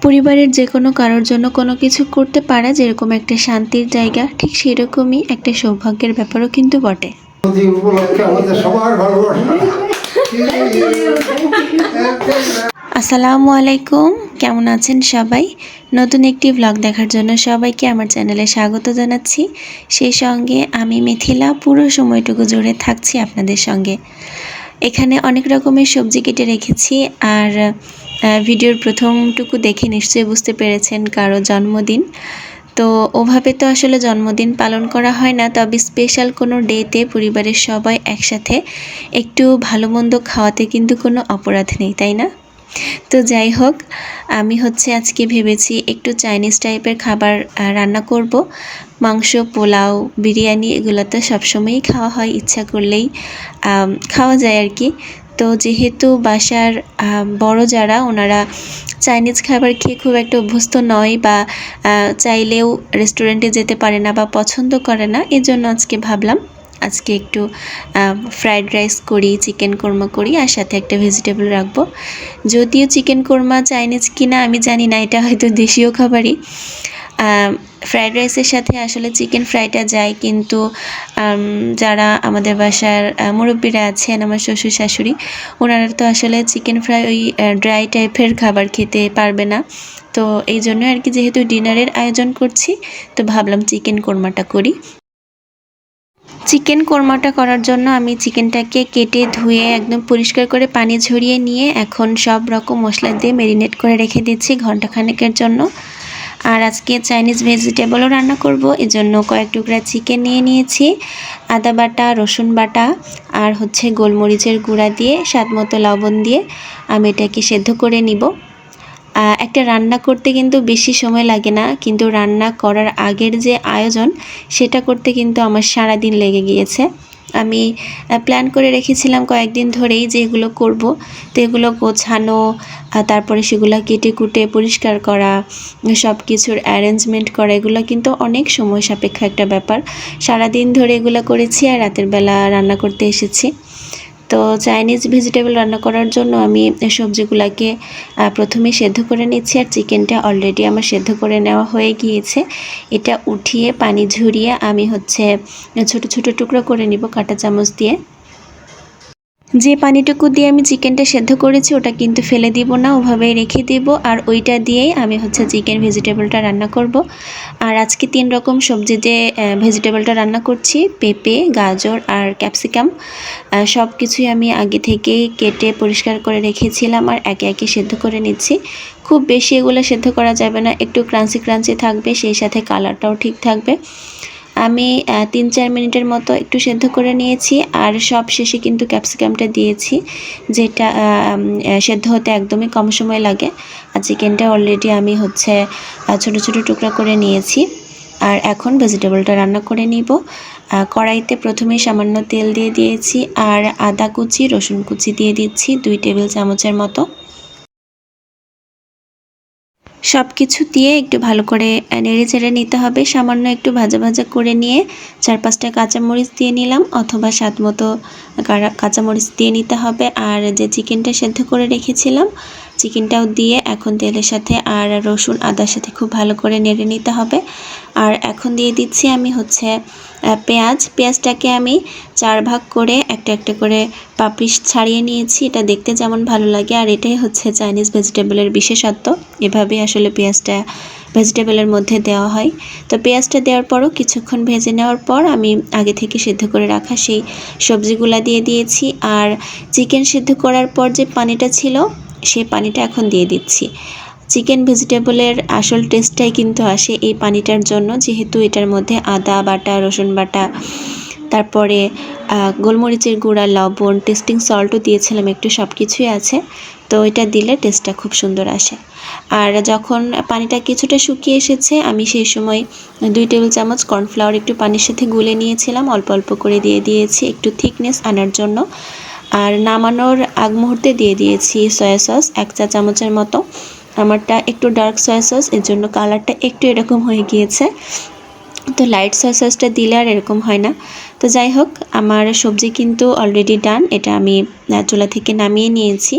পরিবারের যেকোনো কারোর জন্য কোনো কিছু করতে পারা যেরকম একটা শান্তির জায়গা, ঠিক সেরকমই একটা সৌভাগ্যের ব্যাপারও কিন্তু বটে। আসসালামু আলাইকুম, কেমন আছেন সবাই? নতুন একটি ব্লগ দেখার জন্য সবাইকে আমার চ্যানেলে স্বাগত জানাচ্ছি। সেই সঙ্গে আমি মিথিলা পুরো সময়টুকু জুড়ে থাকছি আপনাদের সঙ্গে। এখানে অনেক রকমের সবজি কেটে রেখেছি, আর ভিডিওর প্রথমটুকু দেখে নিশ্চয়ই বুঝতে পেরেছেন কারো জন্মদিন। তো ওভাবে তো আসলে জন্মদিন পালন করা হয় না, তবে স্পেশাল কোনো ডেতে পরিবারের সবাই একসাথে একটু ভালো মন্দ খাওয়াতে কিন্তু কোনো অপরাধ নেই, তাই না? তো যাই হোক, আমি আজকে ভেবেছি একটু চাইনিজ টাইপের খাবার রান্না করব। মাংস, পোলাও, বিরিয়ানি এগুলো তো সবসময়ই খাওয়া হয়, ইচ্ছা করলেই খাওয়া যায় আর কি। তো যেহেতু বাসার বড় যারা, ওনারা চাইনিজ খাবার খেয়ে খুব একটা অভ্যস্ত নয়, বা চাইলেও রেস্টুরেন্টে যেতে পারে না বা পছন্দ করে না, এজন্য আজকে ভাবলাম আজকে একটু ফ্রাইড রাইস করি, চিকেন কোরমা করি, আর সাথে একটা ভেজিটেবল রাখবো। যদিও চিকেন কোরমা চাইনিজ কিনা আমি জানি না, এটা হয়তো দেশীয় খাবারই। ফ্রাইড রাইসের সাথে আসলে চিকেন ফ্রাইটা যায়, কিন্তু যারা আমাদের বাসার মুরব্বীরা আছেন, আমার শ্বশুর শাশুড়ি, ওনারা তো আসলে চিকেন ফ্রাই ওই ড্রাই টাইপের খাবার খেতে পারবে না। তো এই জন্য আর কি, যেহেতু ডিনারের আয়োজন করছি, তো ভাবলাম চিকেন কোরমাটা করি। চিকেন কোরমাটা করার জন্য আমি চিকেনটাকে কেটে ধুয়ে একদম পরিষ্কার করে পানি ঝরিয়ে নিয়ে এখন সব রকম মশলা দিয়ে ম্যারিনেট করে রেখে দিচ্ছি ঘন্টাখানেকের জন্য। আর আজকে চাইনিজ ভেজিটেবলও রান্না করব, এজন্য কয়েক টুকরা চিকেন নিয়ে নিয়েছি। আদা বাটা, রসুন বাটা আর গোলমরিচের গুঁড়া দিয়ে স্বাদ মতো লবণ দিয়ে আমি এটাকে সেদ্ধ করে নিব। একটা রান্না করতে কিন্তু বেশি সময় লাগে না, কিন্তু রান্না করার আগের যে আয়োজন, সেটা করতে কিন্তু আমার সারা দিন লেগে গিয়েছে। আমি প্ল্যান করে রেখেছিলাম কয়েকদিন ধরেই যে এগুলো করব। তো এগুলো গোছানো, তারপরে সেগুলো কেটে কুটে পরিষ্কার করা, সব কিছুর অ্যারেঞ্জমেন্ট করা, এগুলো কিন্তু অনেক সময় সাপেক্ষ একটা ব্যাপার। সারা দিন ধরে এগুলো করেছি আর রাতের বেলা রান্না করতে এসেছি। তো চাইনিজ ভেজিটেবল রান্না করার জন্য আমি সবজিগুলোকে প্রথমে সেদ্ধ করে নিচ্ছি, আর চিকেনটা অলরেডি আমার সেদ্ধ করে নেওয়া হয়ে গিয়েছে। এটা উঠিয়ে পানি ঝরিয়ে আমি ছোট ছোট টুকরো করে নিব কাঁটা চামচ দিয়ে। যে পানিটুকু দিয়ে আমি চিকেনটা সেদ্ধ করেছি ওটা কিন্তু ফেলে দিব না, ওভাবেই রেখে দেব, আর ওইটা দিয়েই আমি চিকেন ভেজিটেবলটা রান্না করব। আর আজকে 3 রকম সবজি দিয়ে ভেজিটেবলটা রান্না করছি, পেঁপে, গাজর আর ক্যাপসিকাম। সব কিছুই আমি আগে থেকেই কেটে পরিষ্কার করে রেখেছিলাম আর একে একে সেদ্ধ করে নিচ্ছি। খুব বেশি এগুলো সেদ্ধ করা যাবে না, একটু ক্রাঞ্চি ক্রাঞ্চি থাকবে, সেই সাথে কালারটাও ঠিক থাকবে। আমি 3-4 মিনিটের মতো একটু সেদ্ধ করে নিয়েছি, আর সব শেষে কিন্তু ক্যাপসিকামটা দিয়েছি, যেটা সেদ্ধ হতে একদমই কম সময় লাগে। আর চিকেনটা অলরেডি আমি ছোট ছোট টুকরা করে নিয়েছি। আর এখন ভেজিটেবলটা রান্না করে নিব। কড়াইতে প্রথমে সামান্য তেল দিয়ে দিয়েছি, আর আদা কুচি, রসুন কুচি দিয়ে দিচ্ছি 2 টেবিল চামচের মতো। সব কিছু দিয়ে একটু ভালো করে নেড়ে চেড়ে নিতে হবে। সামান্য একটু ভাজা ভাজা করে নিয়ে 4-5টা কাঁচামরিচ দিয়ে নিলাম, অথবা স্বাদ মতো কাঁচামরিচ দিয়ে নিতে হবে। আর যে চিকেনটা সেদ্ধ করে রেখেছিলাম, চিকেনটাও দিয়ে এখন তেলের সাথে আর রসুন আদার সাথে খুব ভালো করে নেড়ে নিতে হবে। আর এখন দিয়ে দিচ্ছি আমি পেঁয়াজটাকে আমি 4 ভাগ করে একটা একটা করে পাপড়ি ছাড়িয়ে নিয়েছি। এটা দেখতে যেমন ভালো লাগে, আর এটাই চাইনিজ ভেজিটেবলের বিশেষত্ব। এভাবে আসলে পেঁয়াজটা ভেজিটেবলের মধ্যে দেওয়া হয়। তো পেঁয়াজটা দেওয়ার পরও কিছুক্ষণ ভেজে নেওয়ার পর আমি আগে থেকে সেদ্ধ করে রাখা সেই সবজিগুলা দিয়ে দিয়েছি। আর চিকেন সেদ্ধ করার পর যে পানিটা ছিল, সেই পানিটা এখন দিয়ে দিচ্ছি। চিকেন ভেজিটেবলের আসল টেস্টটাই কিন্তু আসে এই পানিটার জন্য, যেহেতু এটার মধ্যে আদা বাটা, রসুন বাটা, তারপরে গোলমরিচের গুঁড়া, লবণ, টেস্টিং সল্টও দিয়েছিলাম একটু, সব কিছুই আছে। তো এটা দিলে টেস্টটা খুব সুন্দর আসে। আর যখন পানিটা কিছুটা শুকিয়ে এসেছে, আমি সেই সময় 2 টেবিল চামচ কর্নফ্লাওয়ার একটু পানির সাথে গুলে নিয়েছিলাম, অল্প অল্প করে দিয়ে দিয়েছি একটু থিকনেস আনার জন্য। আর নামানোর আগ মুহূর্তে দিয়ে দিয়েছি সয়া সস 1 চা চামচের মতো। আমারটা একটু ডার্ক সয়া সস, এর জন্য কালারটা একটু এরকম হয়ে গিয়েছে। তো লাইট সয়া সসটা দিলে আর এরকম হয় না। তো যাই হোক, আমার সবজি কিন্তু অলরেডি ডান। এটা আমি চুলা থেকে নামিয়ে নিয়েছি।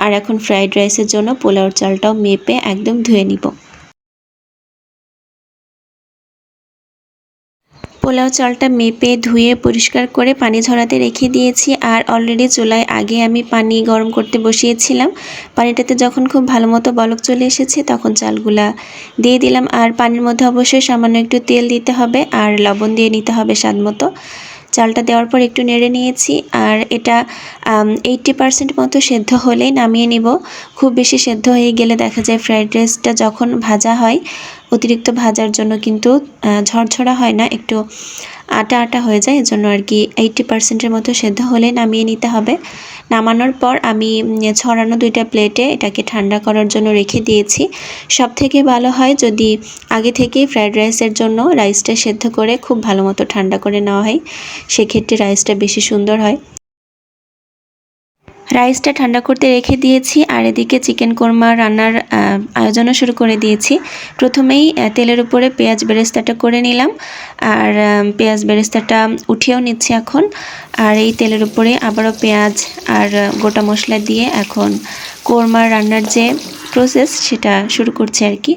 আর এখন ফ্রাইড রাইসের জন্য পোলাওর চালটাও মেপে একদম ধুয়ে নিব। পোলাও চালটা মেপে ধুয়ে পরিষ্কার করে পানি ঝরাতে রেখে দিয়েছি। আর অলরেডি চুলায় আগে আমি পানি গরম করতে বসিয়েছিলাম। পানিটাতে যখন খুব ভালো মতো বলক চলে এসেছে তখন চালগুলা দিয়ে দিলাম। আর পানির মধ্যে অবশ্যই সামান্য একটু তেল দিতে হবে আর লবণ দিয়ে নিতে হবে স্বাদ মতো। চালটা দেওয়ার পর একটু নেড়ে নিয়েছি। আর এটা 80% মতো সেদ্ধ হলেই নামিয়ে নিব। খুব বেশি সেদ্ধ হয়ে গেলে দেখা যায় ফ্রাইড রাইসটা যখন ভাজা হয়, অতিরিক্ত ভাজার জন্য কিন্তু ঝরঝরা হয় না, একটু আটা আটা হয়ে যায়। এজন্য আর কি 80%-এর মতো সেদ্ধ হলে নামিয়ে নিতে হবে। নামানোর পর আমি ছড়ানো 2টা প্লেটে এটাকে ঠান্ডা করার জন্য রেখে দিয়েছি। সবথেকে ভালো হয় যদি আগে থেকেই ফ্রাইড রাইসের জন্য রাইসটা সেদ্ধ করে খুব ভালো মতো ঠান্ডা করে নেওয়া হয়, সেক্ষেত্রে রাইসটা বেশি সুন্দর হয়। রাইসটা ঠান্ডা করতে রেখে দিয়েছি। আর এদিকে চিকেন কোরমা রান্নার আয়োজনও শুরু করে দিয়েছি। প্রথমেই তেলের উপরে পেঁয়াজ বেরেস্তাটা করে নিলাম। আর পেঁয়াজ বেরেস্তাটা উঠিয়েও নিচ্ছি এখন। আর এই তেলের উপরে আবারও পেঁয়াজ আর গোটা মশলা দিয়ে এখন কোরমা রান্নার যে প্রসেস সেটা শুরু করছি আর কি।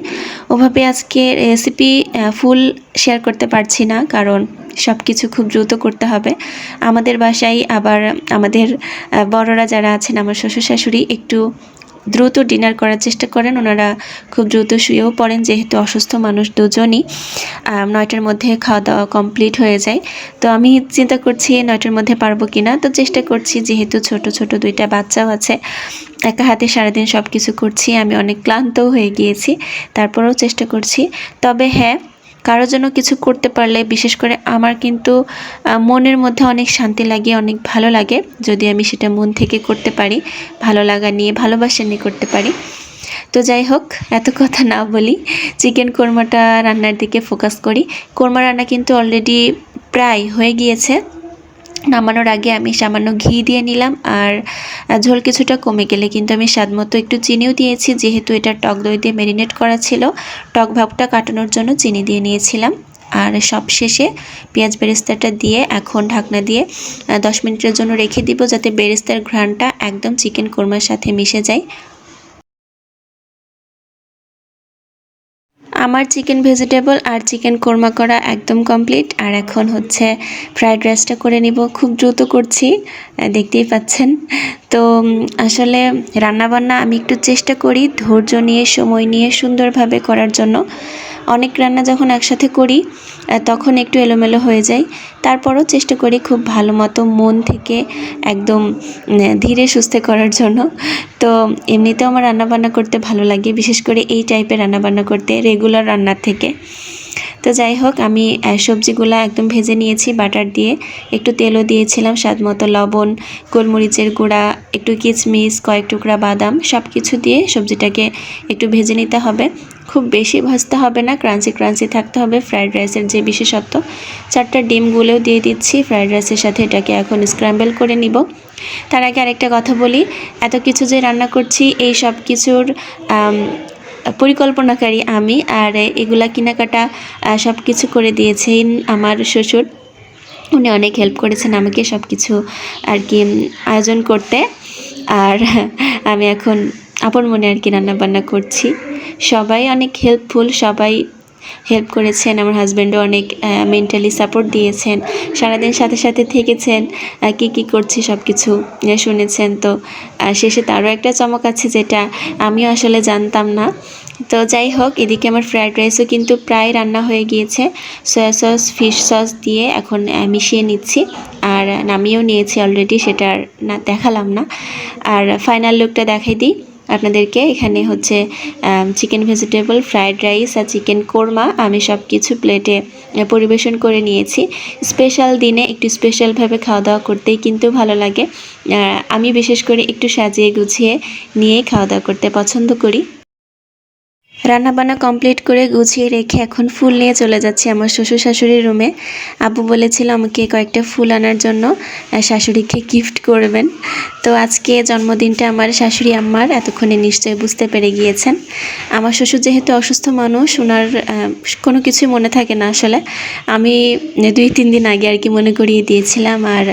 ওভাবে আজকে রেসিপি ফুল শেয়ার করতে পারছি না, কারণ সব কিছু খুব দ্রুত করতে হবে। আমাদের বাসায় আবার আমাদের বড়রা যারা আছেন, আমার শ্বশুর শাশুড়ি একটু দ্রুত ডিনার করার চেষ্টা করেন। ওনারা খুব দ্রুত শুয়েও পড়েন, যেহেতু অসুস্থ মানুষ দুজনই। 9টার মধ্যে খাওয়া দাওয়া কমপ্লিট হয়ে যায়। তো আমি চিন্তা করছি 9টার মধ্যে পারবো কিনা। তো চেষ্টা করছি, যেহেতু ছোট ছোট 2টা বাচ্চাও আছে, একা হাতে সারাদিন সব কিছু করছি, আমি অনেক ক্লান্তও হয়ে গিয়েছি। তারপরেও চেষ্টা করছি। তবে হ্যাঁ, কারোর জন্য কিছু করতে পারলে, বিশেষ করে আমার কিন্তু মনের মধ্যে অনেক শান্তি লাগে, অনেক ভালো লাগে যদি আমি সেটা মন থেকে করতে পারি, ভালো লাগা নিয়ে, ভালোবাসা নিয়ে করতে পারি। তো যাই হোক, এত কথা না বলি, চিকেন কোরমাটা রান্নার দিকে ফোকাস করি। কোরমা রান্না কিন্তু অলরেডি প্রায় হয়ে গিয়েছে। নামানোর আগে আমি সামান্য ঘি দিয়ে নিলাম। আর ঝোল কিছুটা কমে গেলে কিন্তু আমি স্বাদমতো একটু চিনিও দিয়েছি, যেহেতু এটা টক দই দিয়ে ম্যারিনেট করা ছিল। টক ভাবটা কাটানোর জন্য চিনি দিয়ে নিয়েছিলাম। আর সব শেষে পেঁয়াজ বেরেস্তাটা দিয়ে এখন ঢাকনা দিয়ে 10 মিনিটের জন্য রেখে দিব, যাতে বেরেস্তার ঘ্রাণটা একদম চিকেন কোরমার সাথে মিশে যায়। আমার চিকেন ভেজিটেবল আর চিকেন কোরমা করা একদম কমপ্লিট। আর এখন হচ্ছে ফ্রাইড রাইসটা করে নিব, খুব দ্রুত করছি, দেখতেই পাচ্ছেন। তো আসলে রান্নাবান্না আমি একটু চেষ্টা করি ধৈর্য নিয়ে, সময় নিয়ে সুন্দরভাবে করার জন্য। অনেক রান্না যখন একসাথে করি তখন একটু এলোমেলো হয়ে যায়। তারপরও চেষ্টা করি খুব ভালো মতো মন থেকে একদম ধীরে সুস্থে করার জন্য। তো এমনিতেও আমার রান্নাবান্না করতে ভালো লাগে, বিশেষ করে এই টাইপের রান্নাবান্না করতে, রেগুলার রান্নার থেকে। তো যাই হোক, আমি সবজিগুলো একদম ভেজে নিয়েছি বাটার দিয়ে, একটু তেলও দিয়েছিলাম, স্বাদ মতো লবণ, গোলমরিচের গুঁড়া, একটু কিশমিশ, কয়েক টুকরা বাদাম, সব কিছু দিয়ে সবজিটাকে একটু ভেজে নিতে হবে। খুব বেশি ভাজতে হবে না, ক্রাঞ্চি ক্রাঞ্চি থাকতে হবে, ফ্রাইড রাইসের যে বিশেষত্ব। 4টা ডিমগুলোও দিয়ে দিচ্ছি ফ্রাইড রাইসের সাথে, এটাকে এখন স্ক্র্যাম্বল করে নিব। তার আগে আরেকটা কথা বলি, এত কিছু যে রান্না করছি এই সব কিছুর পরিকল্পনাকারী আমি। আর এগুলা কেনাকাটা সব কিছু করে দিয়েছেন আমার শ্বশুর। উনি অনেক হেল্প করেছেন আমাকে সব কিছু আর কি আয়োজন করতে। আর আমি এখন আপন মনে আর কি রান্নাবান্না করছি। সবাই অনেক হেল্পফুল, সবাই হেল্প করেছেন। আমার হাজব্যান্ডও অনেক মেন্টালি সাপোর্ট দিয়েছেন, সারাদিন সাথে সাথে থেকেছেন, কী করছি সব কিছু শুনেছেন। তো শেষে তারও একটা চমক আছে, যেটা আমিও আসলে জানতাম না। তো যাই হোক, এদিকে আমার ফ্রাইড রাইসও কিন্তু প্রায় রান্না হয়ে গিয়েছে। সয়া সস, ফিশ সস দিয়ে এখন মিশিয়ে নিচ্ছি। আর নামিয়েও নিয়েছি অলরেডি, সেটা আর না দেখালাম না। আর ফাইনাল লুকটা দেখাই দিই আপনাদেরকে। এখানে হচ্ছে চিকেন ভেজিটেবল, ফ্রাইড রাইস আর চিকেন কোরমা আমি সব কিছু প্লেটে পরিবেশন করে নিয়েছি। স্পেশাল দিনে একটু স্পেশালভাবে খাওয়া দাওয়া করতেই কিন্তু ভালো লাগে। আমি বিশেষ করে একটু সাজিয়ে গুছিয়ে নিয়ে খাওয়া দাওয়া করতে পছন্দ করি। রান্নাবান্না কমপ্লিট করে গুছিয়ে রেখে এখন ফুল নিয়ে চলে যাচ্ছি আমার শ্বশুর শাশুড়ির রুমে। আব্বু বলেছিল আমাকে কয়েকটা ফুল আনার জন্য, শাশুড়িকে গিফট করবেন। তো আজকে জন্মদিনটা আমার শাশুড়ি আম্মার, এতক্ষণে নিশ্চয়ই বুঝতে পেরে গিয়েছেন। আমার শ্বশুর যেহেতু অসুস্থ মানুষ, ওনার কোনো কিছুই মনে থাকে না আসলে। আমি 2-3 দিন আগে আর কি মনে করিয়ে দিয়েছিলাম, আর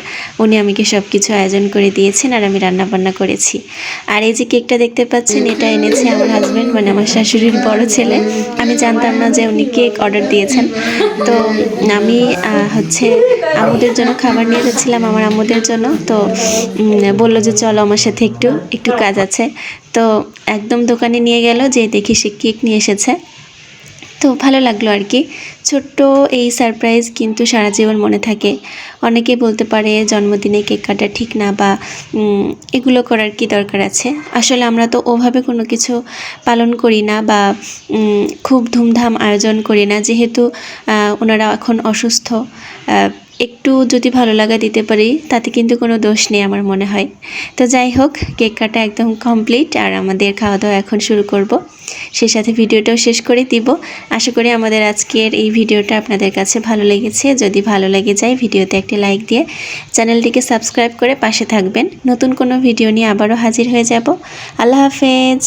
উনি আমাকে সব কিছু আয়োজন করে দিয়েছেন, আর আমি রান্নাবান্না করেছি। আর এই যে কেকটা দেখতে পাচ্ছেন, এটা এনেছে আমার হাজব্যান্ড, মানে আমার শাশুড়ির বড় ছেলে। আমি জানতাম না যে উনি কেক অর্ডার দিয়েছেন। তো আমি হচ্ছে আম্মুদের জন্য খাবার নিয়ে যাচ্ছিলাম, আমার আম্মুদের জন্য। তো বললো যে চলো আমার সাথে একটু কাজ আছে। তো একদম দোকানে নিয়ে গেল, যে দেখি সে কেক নিয়ে এসেছে। তো ভালো লাগলো আর কি। ছোট্ট এই সারপ্রাইজ কিন্তু সারা জীবন মনে থাকে। অনেকে বলতে পারে জন্মদিনে কেক কাটা ঠিক না, বা এগুলো করার কি দরকার আছে। আসলে আমরা তো ওভাবে কোনো কিছু পালন করি না, বা খুব ধুমধাম আয়োজন করি না, যেহেতু ওনারা এখন অসুস্থ। একটু যদি ভালো লাগা দিতে পারি তাতে কিন্তু কোনো দোষ নেই আমার মনে হয়। তো যাই হোক, কেক কাটা একদম কমপ্লিট, আর আমাদের খাওয়া দাওয়া এখন শুরু করব। সেই সাথে ভিডিওটাও শেষ করে দিব। আশা করি আমাদের আজকের এই ভিডিওটা আপনাদের কাছে ভালো লেগেছে। যদি ভালো লেগে যায় ভিডিওতে একটি লাইক দিয়ে চ্যানেলটিকে সাবস্ক্রাইব করে পাশে থাকবেন। নতুন কোনো ভিডিও নিয়ে আবারও হাজির হয়ে যাব। আল্লাহ হাফেজ।